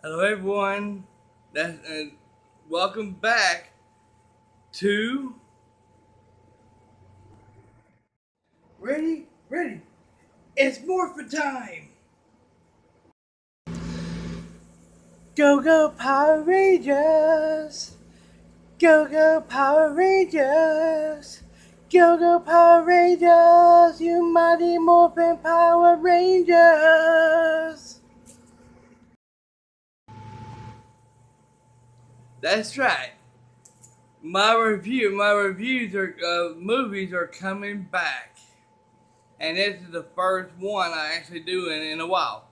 Hello, everyone. Welcome back to Ready. It's Morphin time. Go go Power Rangers! Go go Power Rangers! Go go Power Rangers! You mighty Morphin Power Rangers! That's right. My reviews are movies are coming back, and this is the first one I actually do in a while.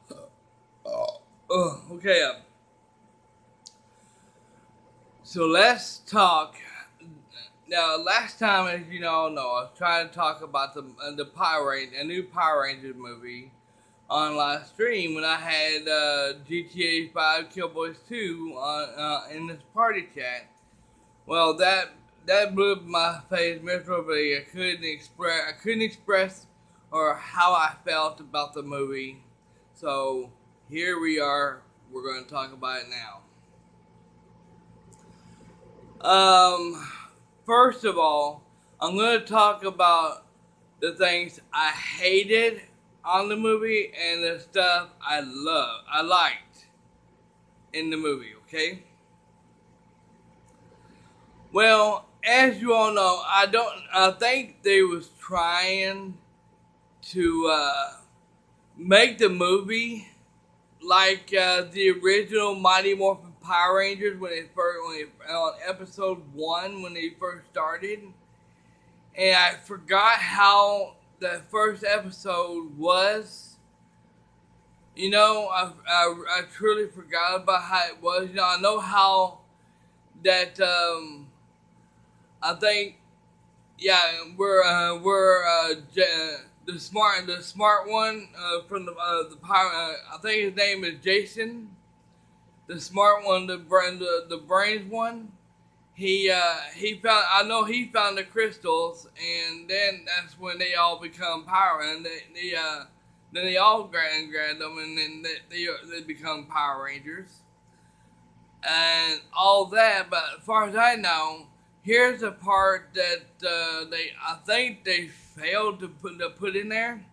Okay. So let's talk. Now, last time, as you all know, I was trying to talk about the Power Ranger, a new Power Rangers movie on live stream when I had GTA 5 Killboys 2 in this party chat. Well, that blew up my face miserably. I couldn't express or how I felt about the movie. So here we are. We're going to talk about it now. First of all, I'm going to talk about the things I hated on the movie and the stuff I liked in the movie, okay? Well, as you all know, I think they was trying to make the movie like the original Mighty Morphin Power Rangers on episode 1 when they first started, and I forgot how the first episode was. I truly forgot about how it was. I know how that I think the smart one from the power. I think his name is Jason. The smart one, the brains one. He found. I know he found the crystals, and then that's when they all become power, and then they all grab them, and then they become Power Rangers, and all that. But as far as I know, here's the part that I think they failed to put in there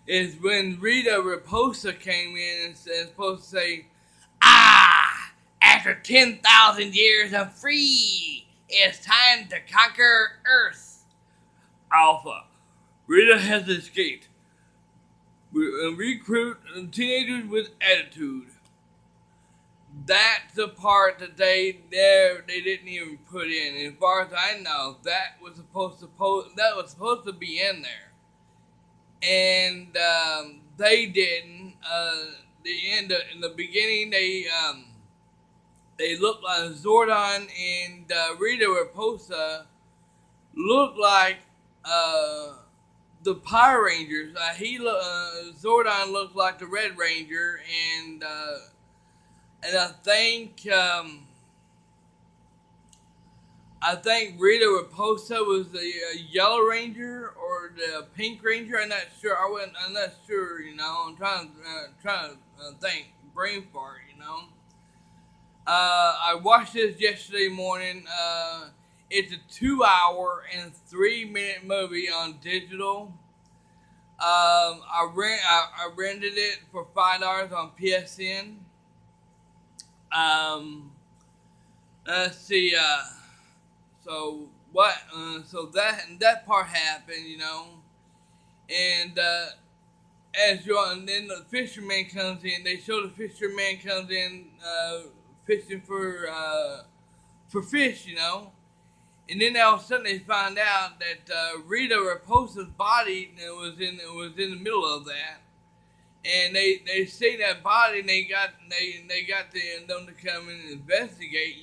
is when Rita Repulsa came in and supposed to say, "Ah, after 10,000 years I'm free. It's time to conquer Earth." Alpha, Rita has escaped. Recruit teenagers with attitude. That's the part that they didn't even put in. As far as I know, that was supposed to be in there, and they didn't. In the beginning, they looked like Zordon and Rita Repulsa looked like the Power Rangers. Zordon looked like the Red Ranger, and I think Rita Repulsa was the Yellow Ranger or the Pink Ranger. I'm not sure. I'm not sure. I'm trying to think. Brain fart. I watched this yesterday morning. It's a 2 hour and 3 minute movie on digital. I rented it for $5 on PSN. Um, let's see. So that part happened, and and then the fisherman comes in. They show the fisherman comes in fishing for fish, and then all of a sudden they find out that Rita Repulsa's body was in the middle of that, and they see that body, and they got them to come in and investigate,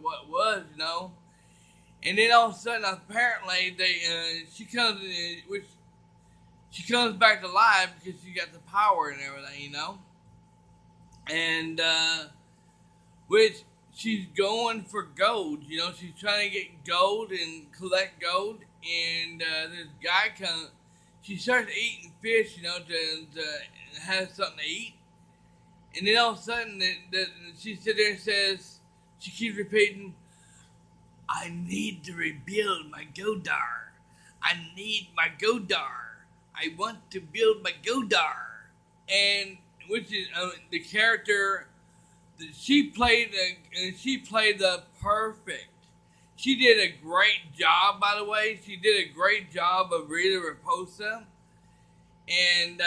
what was, and then all of a sudden apparently she comes back to life because she got the power and everything, and which she's going for gold, she's trying to get gold and collect gold, and this guy she starts eating fish, to have something to eat, And then all of a sudden, she sits there and says, she keeps repeating, I need to rebuild my Godar. I need my Godar. I want to build my Godar. And which is the character that she played the perfect. She did a great job, by the way. She did a great job of Rita Raposa. And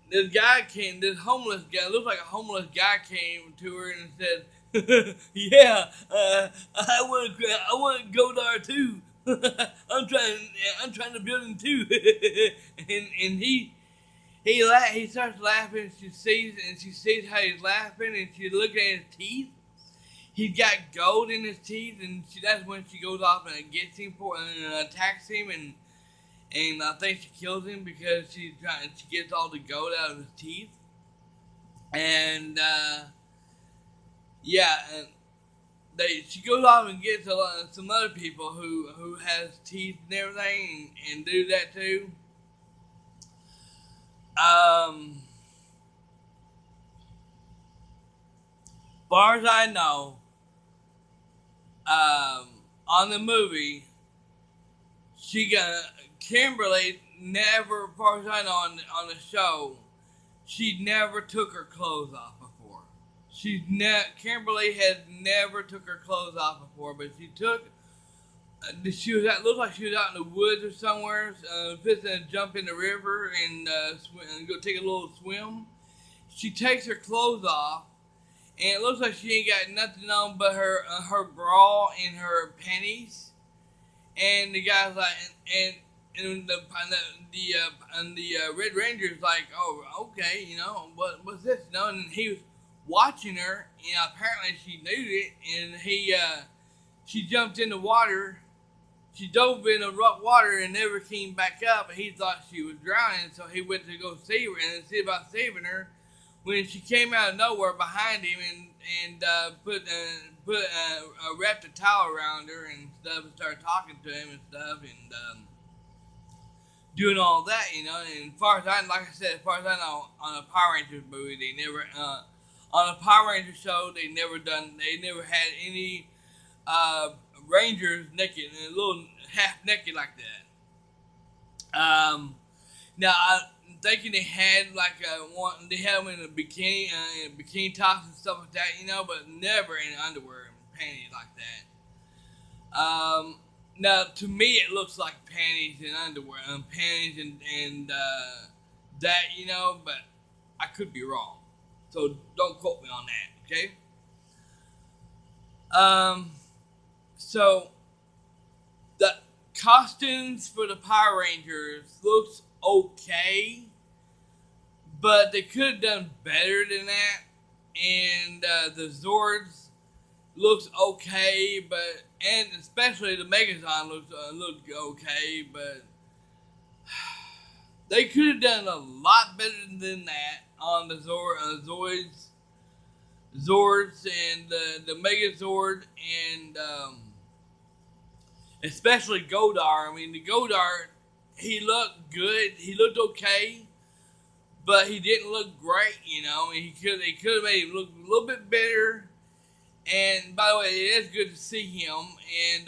this guy came, this homeless guy, looked like a homeless guy came to her and said, "Yeah, I want Godar too. I'm trying to build him too." and he starts laughing. She sees how he's laughing, and she's looking at his teeth. He's got gold in his teeth, and that's when she goes off and gets him and attacks him, and I think she kills him because she gets all the gold out of his teeth. And yeah, and she goes off and gets some other people who has teeth and everything and do that too. Far as I know, on the movie, Kimberly never, as far as I know, on the show, she never took her clothes off before. Kimberly had never took her clothes off before, but she took. Looked like she was out in the woods or somewhere, fixing to jump in the river and go take a little swim. She takes her clothes off, and it looks like she ain't got nothing on but her bra and her panties. And the guy's like, and the Red Ranger's like, oh, okay, what's this, and he was watching her, and apparently she knew it, and she jumped in the water. She dove in the rough water and never came back up, and he thought she was drowning, so he went to go save her and see about saving her. When she came out of nowhere behind him and wrapped a towel around her and stuff and started talking to him and stuff and doing all that, And as far as I know, on a Power Rangers movie, they never on a Power Rangers show they never had any Rangers naked and a little half naked like that. Now I'm thinking they had they had them in a bikini tops and stuff like that, but never in underwear and panties like that. Now to me it looks like panties and underwear, panties and that, but I could be wrong, so don't quote me on that, okay? So the costumes for the Power Rangers looks okay, but they could have done better than that. And the Zords looks okay, and especially the Megazord looked okay, but they could have done a lot better than that on the Zords and the Megazord and especially Godar. I mean, the Godar, he looked good. He looked okay, but he didn't look great. He could have made him look a little bit better. And by the way, it is good to see him. And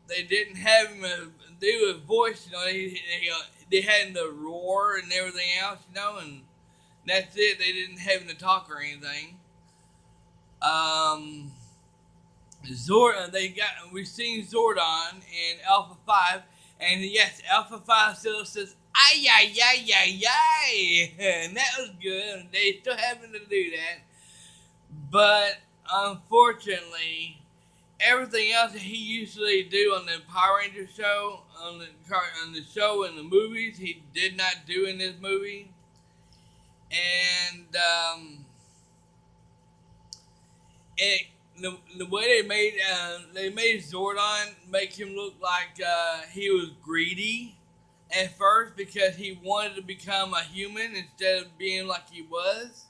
they didn't have him do his voice. They had him to roar and everything else. And that's it. They didn't have him to talk or anything. We've seen Zordon in Alpha 5, and yes, Alpha 5 still says, ay, ay, ay, ay, ay, and that was good, they still having to do that, but unfortunately, everything else that he usually do on the Power Rangers show, on the show and the movies, he did not do in this movie, and, the way they made Zordon make him look like he was greedy at first because he wanted to become a human instead of being like he was,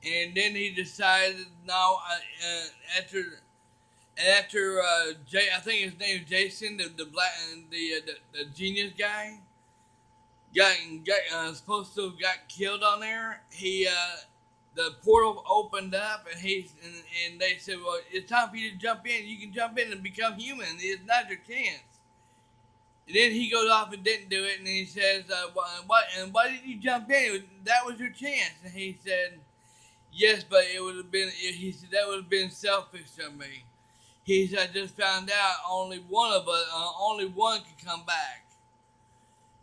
and then he decided after I think his name is Jason, the genius guy. supposed to have got killed on there. The portal opened up, and they said, "Well, it's time for you to jump in. You can jump in and become human. It's not your chance." And then he goes off and didn't do it, and he says, why did you jump in? That was your chance." And he said, "Yes, but it would have been." He said, "That would have been selfish of me." He said, "I just found out only one could come back."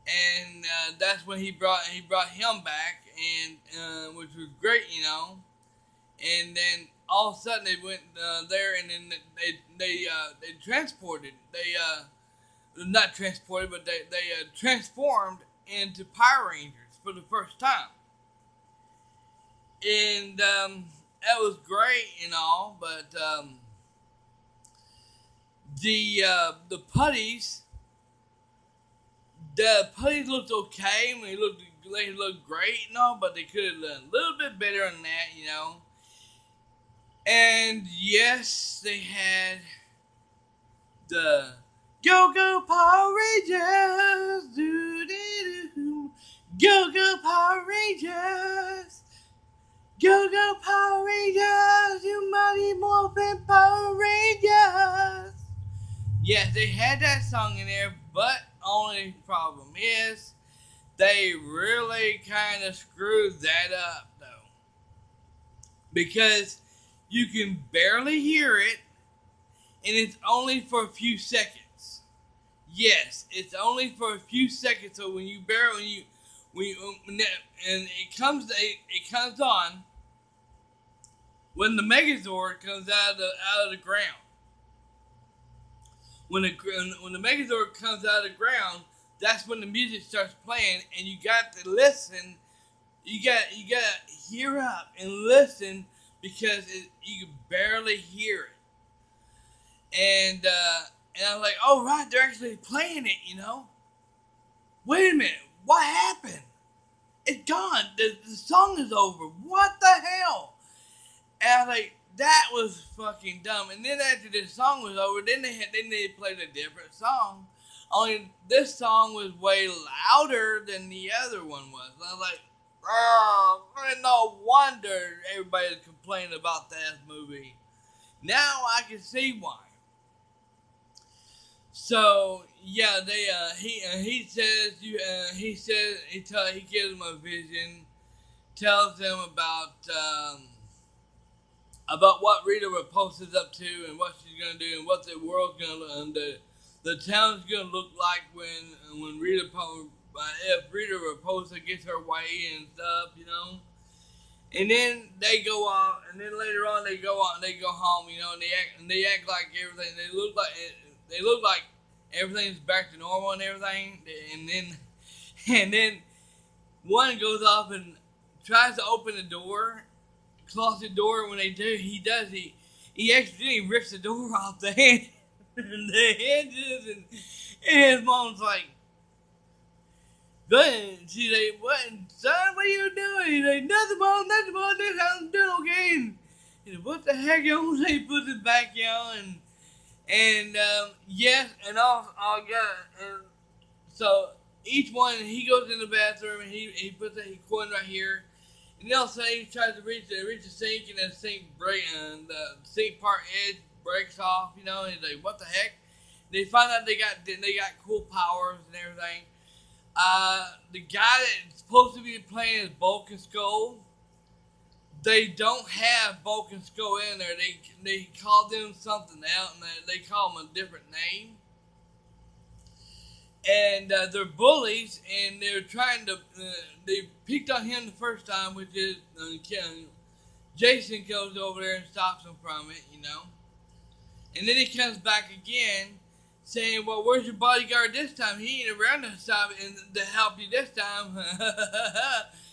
And that's when he brought him back, and which was great, you know. And then all of a sudden they went there, and then they transported. They not transported, but they transformed into Power Rangers for the first time, and that was great and all. But the putties. The putties looked okay. I mean, they looked great and all, but they could have done a little bit better than that, you know. And yes, they had the Go Go Power Rangers, do do do, Go Go Power Rangers, Go Go Power Rangers, you mighty morphin Power Rangers. Yes, they had that song in there, but only problem is they really kind of screwed that up, though, because you can barely hear it, and it's only for a few seconds. Yes, it's only for a few seconds. So when it comes on when the Megazord comes out of the ground. When the Megazord comes out of the ground, that's when the music starts playing, and you got to listen. You got to hear up and listen, because you can barely hear it. And I was like, "Oh right, they're actually playing it, you know." Wait a minute, what happened? It's gone. The song is over. What the hell? And I was like, that was fucking dumb. And then after the song was over, then they played a different song. Only this song was way louder than the other one was. I was like, oh, no wonder everybody's complaining about that movie. Now I can see why. So yeah, he gives them a vision, tells them about what Rita Repulsa's up to, and what she's gonna do, and what the world's gonna the town's gonna look like when if Rita Repulsa gets her way and stuff, you know. And then they go off, and then later on they go home, you know, and they act like everything. They look like everything's back to normal and everything. And then one goes off and tries to open the door, closet door. When he accidentally rips the door off the hinges, and his mom's like, good. She's like, "What, son? What are you doing?" He's like, "Nothing, mom. This I'm doing okay." And he said, "What the heck?" You know, he puts it back, you know, and yes, and all yeah, and so each one, he goes in the bathroom, and he puts a coin right here. And then all of a sudden he tries to reach the sink, and the sink and the sink part edge breaks off, you know, and he's like, "What the heck?" They find out they got cool powers and everything. The guy that's supposed to be playing is Bulk and Skull. They don't have Bulk and Skull in there. They call them something else, and they call them a different name. And they're bullies, and they're trying to. They picked on him the first time, which is Jason goes over there and stops him from it, you know. And then he comes back again, saying, "Well, where's your bodyguard this time? He ain't around to stop and to help you this time."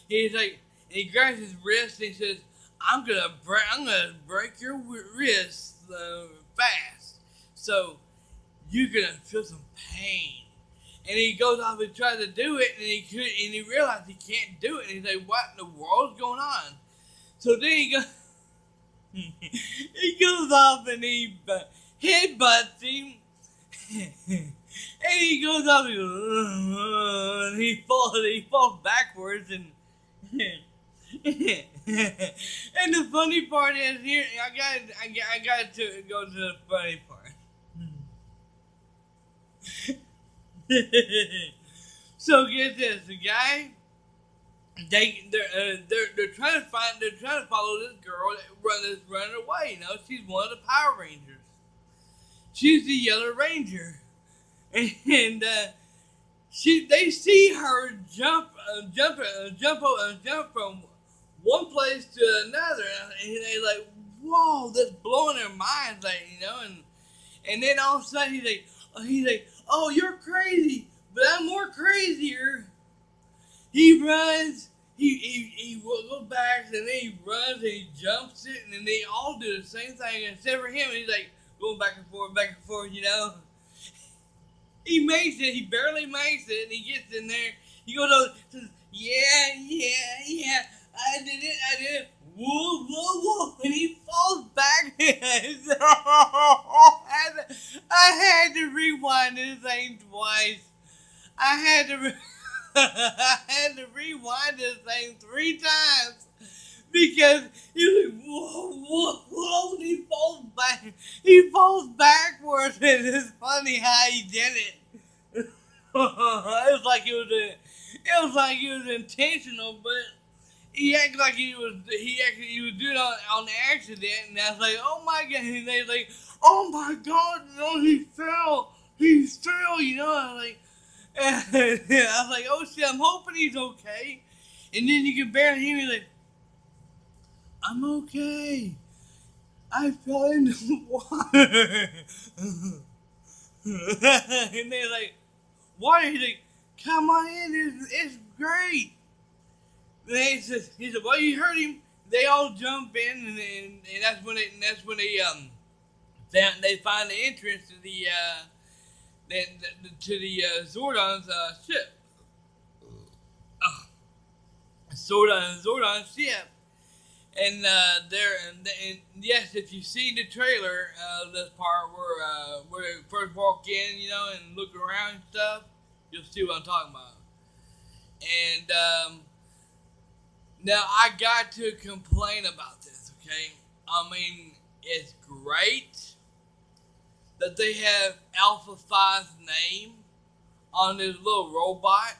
He's like, and he grabs his wrist and he says, I'm gonna break your wrist fast, so you're gonna feel some pain." And he goes off and tries to do it, and he realizes he can't do it. And he's like, "What in the world's going on?" So then he goes off and he headbutts him. And he goes up and he falls backwards and and the funny part is here I got to go to the funny part. So get this, the guy they're trying to follow this girl that's running away. You know, she's one of the Power Rangers. She's the Yellow Ranger, and they see her jump from one place to another, and they like, whoa, that's blowing their minds, like, you know, and then all of a sudden he's like, oh, you're crazy, but I'm more crazier. He runs. He goes back and then he runs and he jumps it, and then they all do the same thing except for him. He's like going back and forth, you know. He makes it. He barely makes it, and he gets in there. He goes, says, yeah. I did it. Whoa, and he falls back. I had to rewind this thing twice. I had to rewind this thing 3 times because he was like, whoa, and he falls back. He falls backwards, and it's funny how he did it. It was like it was intentional, but he acted like he was doing it on accident, and I was like, oh my god, and they like, oh my god, no, he fell, you know. I was like, oh shit, I'm hoping he's okay. And then you can barely hear me like, I'm okay. I fell into the water. And they're like, water? He's like, come on in, it's great. And he said, well, you heard him. They all jump in, and that's when they find the entrance to the Zordon's ship. Zordon's ship. And and yes, if you see the trailer, this part where they first walk in, you know, and look around and stuff, you'll see what I'm talking about. And now I got to complain about this, okay? I mean, it's great that they have Alpha 5's name on this little robot.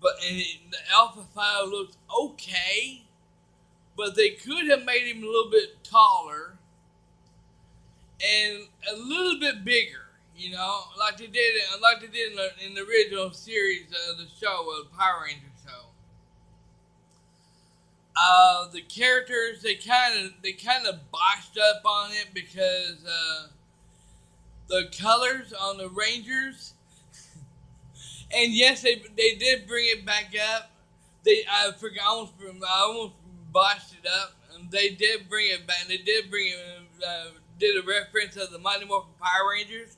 But the Alpha 5 looks okay, but they could have made him a little bit taller and a little bit bigger, you know, like they did in the original series of the show, the Power Rangers show. The characters they kind of botched up on it because the colors on the Rangers. And yes, they did bring it back up. I almost botched it up. And they did bring it back. They did did a reference of the Mighty Morphin Power Rangers,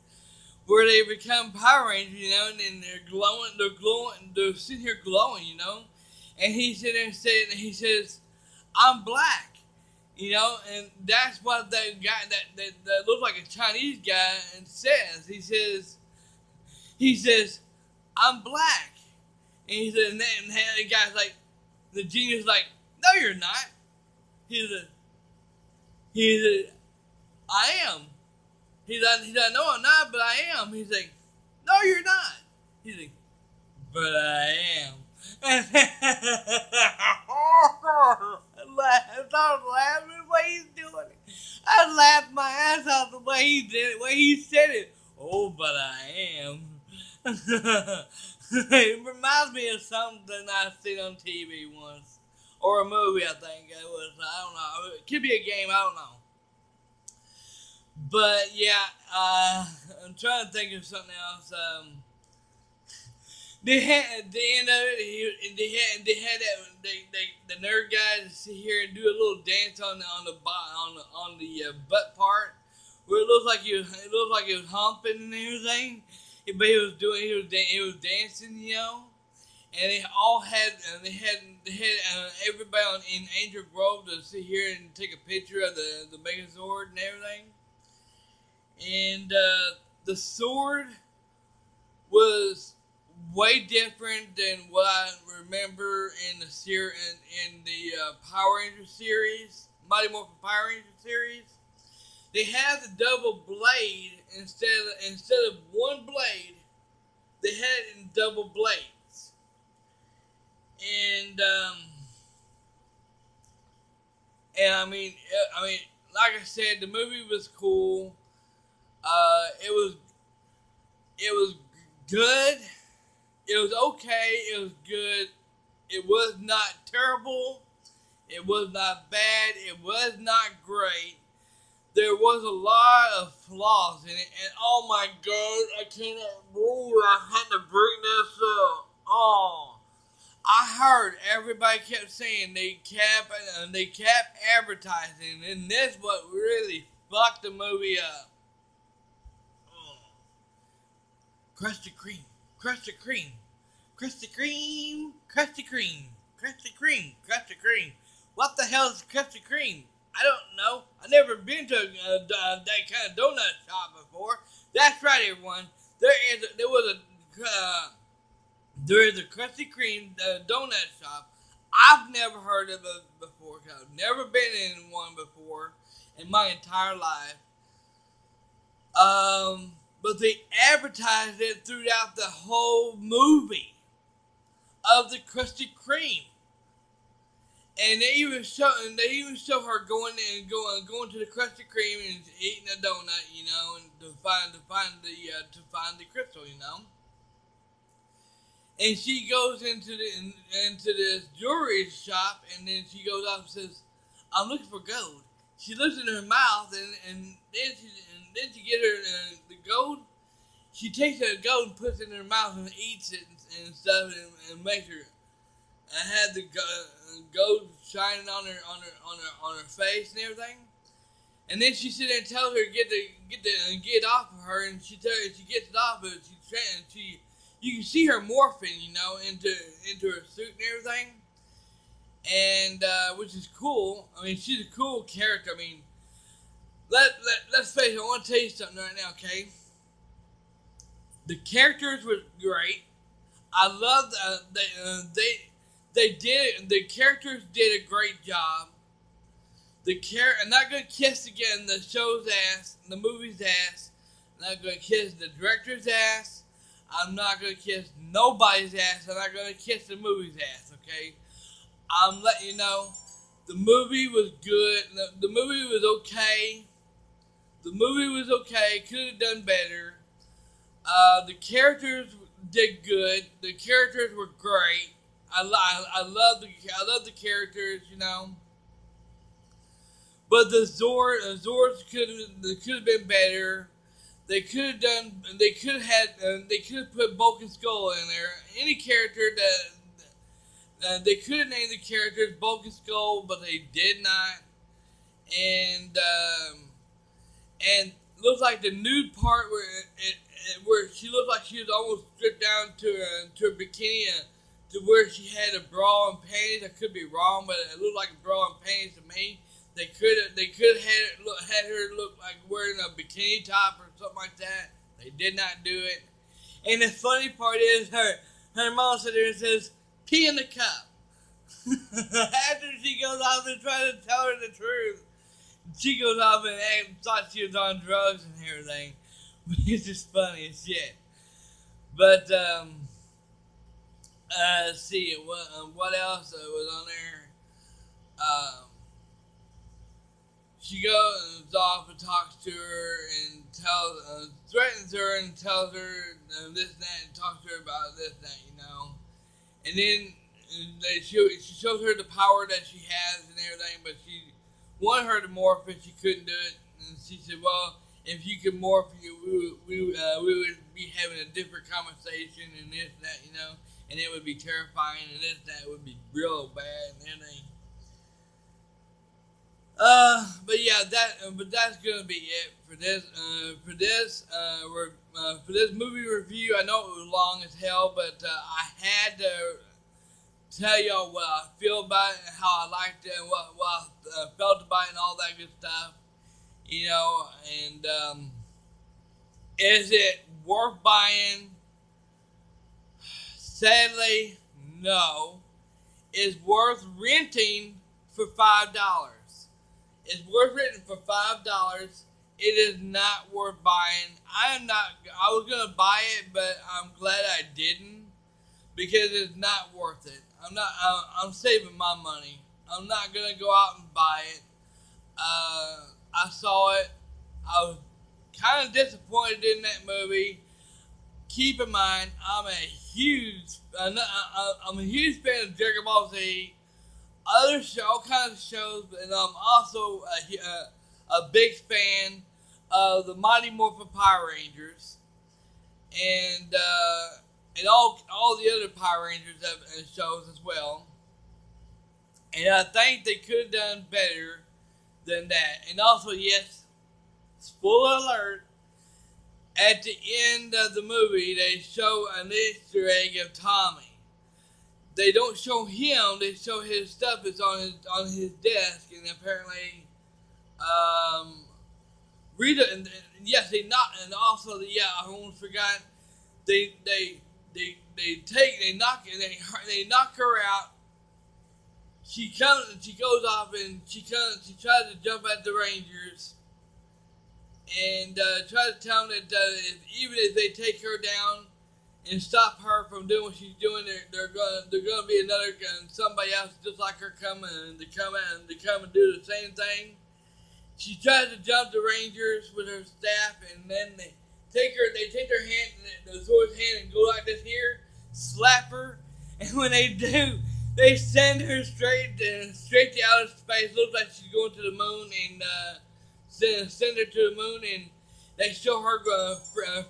where they become Power Rangers, you know, and then they're glowing, they're sitting here glowing, you know. And he says, I'm black, you know, and that's what that guy that looks like a Chinese guy and says. He says, I'm black. And he said, and the guy's like, the genius like, no, you're not. He said, I am. He's like, no, I'm not, but I am. He's like, no, you're not. He's like, but I am. I started laughing the way he's doing it. I laughed my ass off the way he did it, the way he said it. Oh, but I am. It reminds me of something I've seen on TV once. Or a movie, I think it was. I don't know. It could be a game, I don't know. But yeah, I'm trying to think of something else. They had at the end of it. They had the nerd guy to sit here and do a little dance on the butt part, where it looked like he was humping and everything. But he was dancing, you know. And they all had everybody in Angel Grove to sit here and take a picture of the Megazord and everything. And the sword was way different than what I remember in the Power Rangers series, Mighty Morphin Power Rangers series. They had the double blade instead of one blade. They had it in double blades, and like I said, the movie was cool. It was good. It was okay. It was good. It was not terrible. It was not bad. It was not great. There was a lot of flaws in it, and oh my god, I cannot believe I had to bring this up. Oh, I heard everybody kept saying they kept advertising, and this what really fucked the movie up. Oh. Krusty Kreme, Krusty Kreme, Krusty Kreme, Krusty Kreme, Krusty Kreme, Krusty Kreme. What the hell is Krusty Kreme? I don't know. I've never been to that kind of donut shop before. That's right, everyone. There is a Krusty Kreme donut shop. I've never heard of it before. I've never been in one before in my entire life. But they advertised it throughout the whole movie of the Krusty Kreme. And they even show her going to the Krusty Kreme and eating a donut, and to find the crystal, And she goes into this jewelry shop, and then she goes up and says, "I'm looking for gold." She looks in her mouth, and then she gets her the gold. She takes the gold and puts it in her mouth and eats it and stuff, and makes her. And had the gold shining on her face and everything, and then she sit there and tells her to get off of her, and she gets it off, but you can see her morphing, into her suit and everything, and which is cool. I mean, she's a cool character. I mean, let's face it. I want to tell you something right now, okay? The characters were great. I love the characters did a great job. I'm not gonna kiss again the show's ass, the movie's ass. I'm not gonna kiss the director's ass. I'm not gonna kiss nobody's ass. I'm not gonna kiss the movie's ass. Okay, I'm letting you know, the movie was good. The movie was okay. The movie was okay. Could have done better. The characters did good. The characters were great. I love the characters, But the Zords could have been better. They could have put Bulk and Skull in there. Any character that they could have named the characters Bulk and Skull, but they did not. And looks like the nude part where she looked like she was almost stripped down to a bikini. To where she had a bra and panties. I could be wrong, but it looked like a bra and panties to me. They could have had her look like wearing a bikini top or something like that. They did not do it. And the funny part is her mom sits there and says, "Pee in the cup." After she goes off and tries to tell her the truth, she goes off and thought she was on drugs and everything. It's just funny as shit. But let's see what else was on there. She goes off and talks to her and threatens her and tells her this and that, and talks to her about this and that, And then she shows her the power that she has and everything, but she wanted her to morph and she couldn't do it. And she said, "Well, if you could morph, we would be having a different conversation and this and that, And it would be terrifying, and this and that would be real bad and everything." But that's gonna be it for this movie review. I know it was long as hell, but I had to tell y'all what I feel about it, and how I liked it, and what I felt about it, and all that good stuff, And Is it worth buying? Sadly, no. It's worth renting for $5. It's worth renting for $5. It is not worth buying. I am not. I was gonna buy it, but I'm glad I didn't because it's not worth it. I'm not. I'm saving my money. I'm not gonna go out and buy it. I saw it. I was kind of disappointed in that movie. Keep in mind, I'm a huge fan of Dragon Ball Z, all kinds of shows, and I'm also a big fan of the Mighty Morphin Power Rangers, and all the other Power Rangers shows as well. And I think they could have done better than that. And also, yes, spoiler alert, at the end of the movie, they show an Easter egg of Tommy. They don't show him; they show his stuff is on his desk, and apparently, Rita and yes, they knock, and also I almost forgot. They knock her out. She comes and she goes off and she tries to jump at the Rangers and try to tell them that even if they take her down and stop her from doing what she's doing, they're gonna be somebody else just like her coming and to come and do the same thing. She tries to jump the Rangers with her staff, and then they take their hand, the Zord's hand, and go like this here, slap her, and when they do, they send her straight to outer space. Looks like she's going to the moon, and send her to the moon, and they show her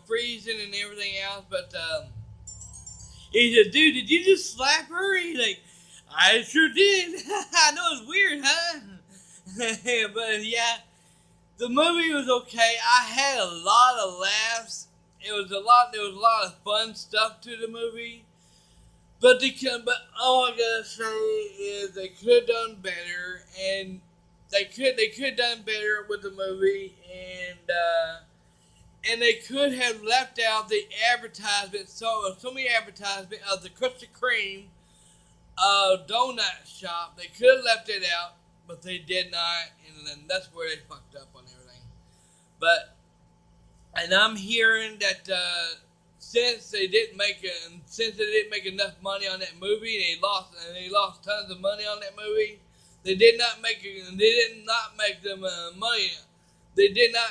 freezing and everything else. But he said, "Dude, did you just slap her?" He's like, "I sure did." I know it's weird, huh? But yeah, the movie was okay. I had a lot of laughs. There was a lot of fun stuff to the movie. But all I gotta say is they could have done better, and they could have done better with the movie, and they could have left out the advertisement. So many advertisement of the Krispy Kreme donut shop. They could have left it out, but they did not, and then that's where they fucked up on everything. And I'm hearing that since they didn't make enough money on that movie, and they lost tons of money on that movie. They did not make them money. They did not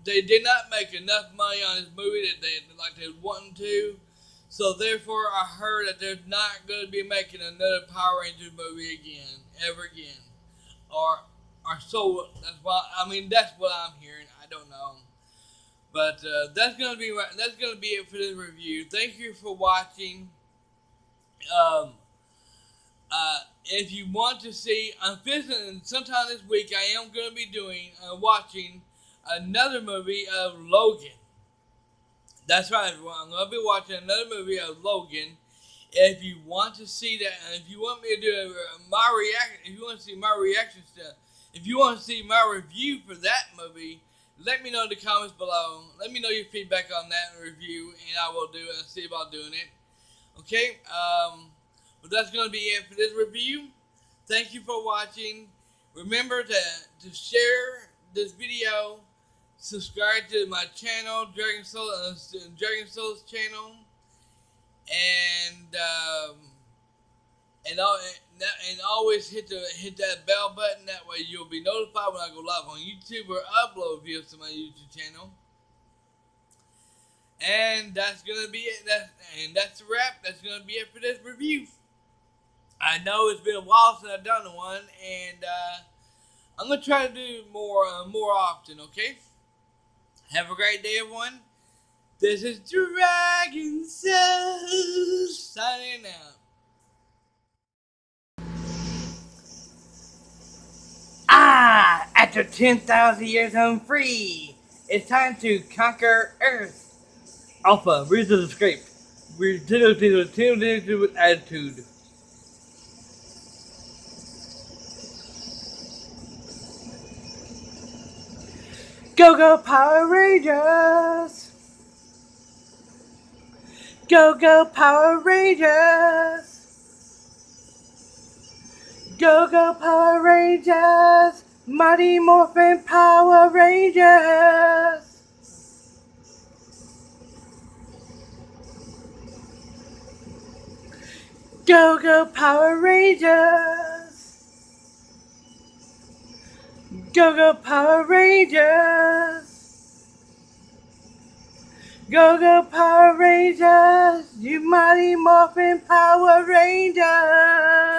they did not make enough money on this movie that they wanted to. So therefore, I heard that they're not going to be making another Power Rangers movie ever again, or so. That's what I'm hearing. I don't know, but that's gonna be it for this review. Thank you for watching. If you want to see, I'm visiting sometime this week. I am going to be watching another movie of Logan. That's right, everyone. I'm going to be watching another movie of Logan. If you want to see that, and if you want me to do my reaction, if you want to see my reaction stuff, if you want to see my review for that movie, let me know in the comments below. Let me know your feedback on that review, and I will do it and see about doing it. Okay? But that's going to be it for this review. Thank you for watching. Remember to share this video. Subscribe to my channel, Dragon Souls channel, and always hit that bell button. That way you'll be notified when I go live on YouTube or upload videos to my YouTube channel. And that's gonna be it. That's a wrap. That's gonna be it for this review. I know it's been a while since I've done one, and I'm gonna try to do more often. Okay. Have a great day, everyone. This is Dragon Souls signing out. After 10,000 years, I'm free. It's time to conquer Earth. Alpha, read the script. We're with attitude. Go go Power Rangers! Go go Power Rangers! Go go Power Rangers! Mighty Morphin Power Rangers! Go go Power Rangers! Go go Power Rangers! Go go Power Rangers! You Mighty Morphin Power Rangers!